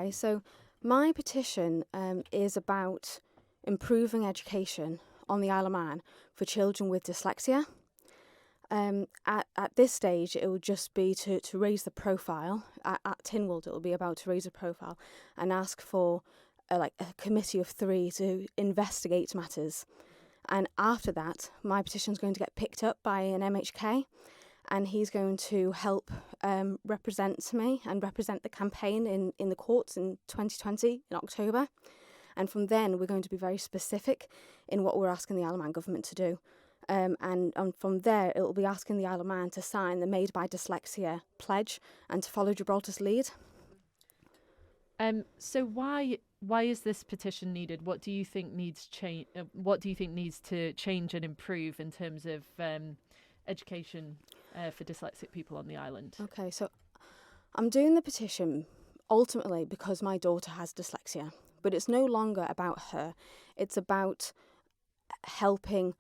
Okay, so my petition is about improving education on the Isle of Man for children with dyslexia. At this stage, it will just be to raise the profile. At Tynwald, it will be about to raise a profile and ask for a committee of 3 to investigate matters. And after that, my petition is going to get picked up by an MHK, and he's going to help represent me and represent the campaign in the courts in 2020 in October. And from then, we're going to be very specific in what we're asking the Isle of Man government to do. And from there, it will be asking the Isle of Man to sign the Made by Dyslexia Pledge and to follow Gibraltar's lead. So why is this petition needed? What do you think needs change? What do you think needs to change and improve in terms of education for dyslexic people on the island? Okay, so I'm doing the petition ultimately because my daughter has dyslexia, but it's no longer about her. It's about helping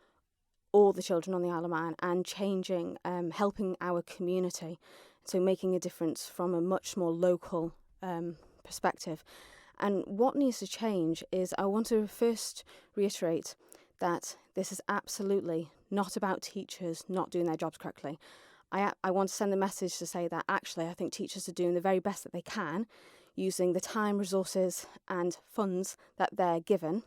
all the children on the Isle of Man and changing, helping our community, so making a difference from a much more local perspective. And what needs to change is, I want to first reiterate that this is absolutely not about teachers not doing their jobs correctly. I want to send the message to say that actually I think teachers are doing the very best that they can, using the time, resources and funds that they're given.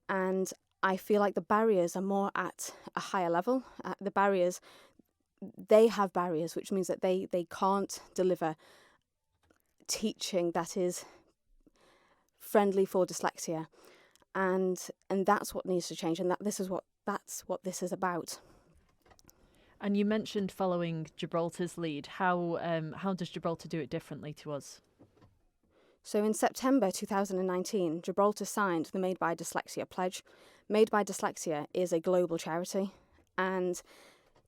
And I feel like the barriers are more at a higher level. They have barriers, which means that they can't deliver teaching that is friendly for dyslexia, and that's what needs to change, and that's what this is about. And you mentioned following Gibraltar's lead. How does Gibraltar do it differently to us? So in September 2019, Gibraltar signed the Made by Dyslexia Pledge. Made by Dyslexia is a global charity, and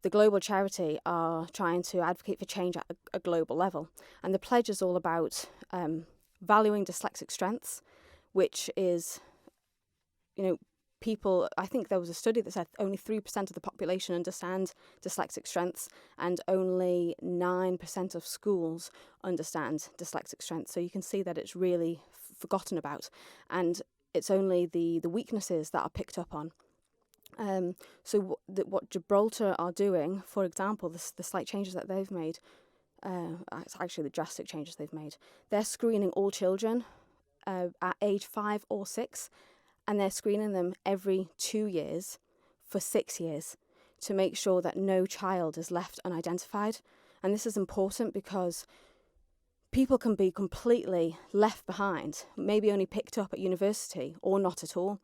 the global charity are trying to advocate for change at a global level. And the pledge is all about valuing dyslexic strengths, which is, people, I think there was a study that said only 3% of the population understand dyslexic strengths, and only 9% of schools understand dyslexic strengths. So you can see that it's really forgotten about, and it's only the weaknesses that are picked up on. So what Gibraltar are doing, for example, the slight changes that they've made, it's actually the drastic changes they've made. They're screening all children at age 5 or 6, and they're screening them every 2 years for 6 years to make sure that no child is left unidentified. And this is important because people can be completely left behind, maybe only picked up at university or not at all.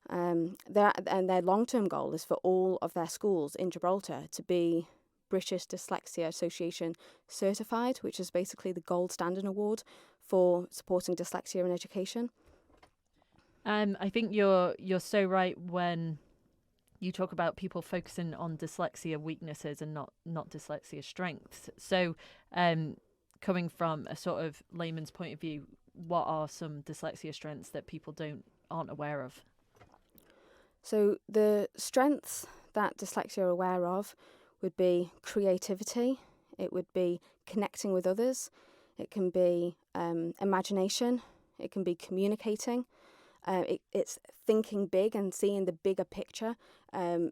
Their long-term goal is for all of their schools in Gibraltar to be British Dyslexia Association certified, which is basically the gold standard award for supporting dyslexia in education. I think you're so right when you talk about people focusing on dyslexia weaknesses and not dyslexia strengths. So coming from a sort of layman's point of view, what are some dyslexia strengths that people aren't aware of? So the strengths that dyslexia are aware of would be creativity, it would be connecting with others, it can be imagination, it can be communicating, it's thinking big and seeing the bigger picture,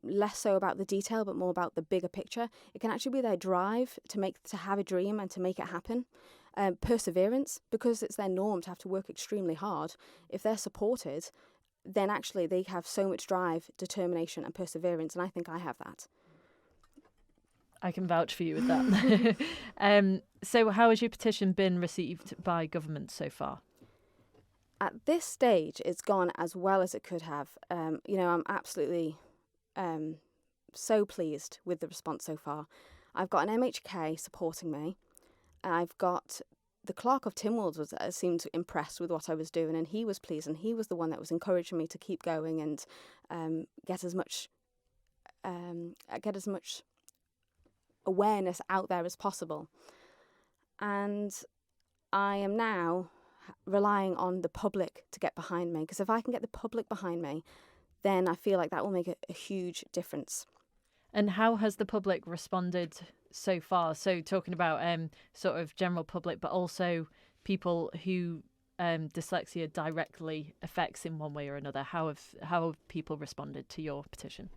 less so about the detail but more about the bigger picture. It can actually be their drive to have a dream and to make it happen. Perseverance, because it's their norm to have to work extremely hard. If they're supported, then actually they have so much drive, determination and perseverance, and I think I have that. I can vouch for you with that. So how has your petition been received by government so far? At this stage, it's gone as well as it could have. I'm absolutely so pleased with the response so far. I've got an MHK supporting me. I've got the clerk of Tynwald seemed impressed with what I was doing, and he was pleased, and he was the one that was encouraging me to keep going and get as much awareness out there as possible. And I am now relying on the public to get behind me, because if I can get the public behind me, then I feel like that will make a huge difference. And how has the public responded so far? So talking about sort of general public, but also people who dyslexia directly affects in one way or another. How have people responded to your petition?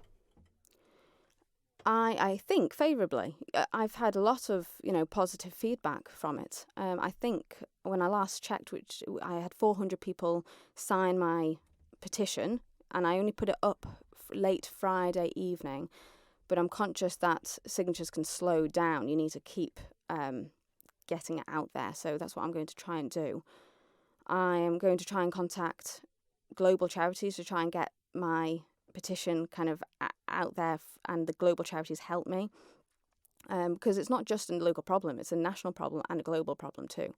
I think favourably. I've had a lot of positive feedback from it. I think when I last checked, which I had 400 people sign my petition, and I only put it up late Friday evening. But I'm conscious that signatures can slow down. You need to keep getting it out there. So that's what I'm going to try and do. I am going to try and contact global charities to try and get my petition kind of out there, and the global charities help me. Because it's not just a local problem, it's a national problem and a global problem too.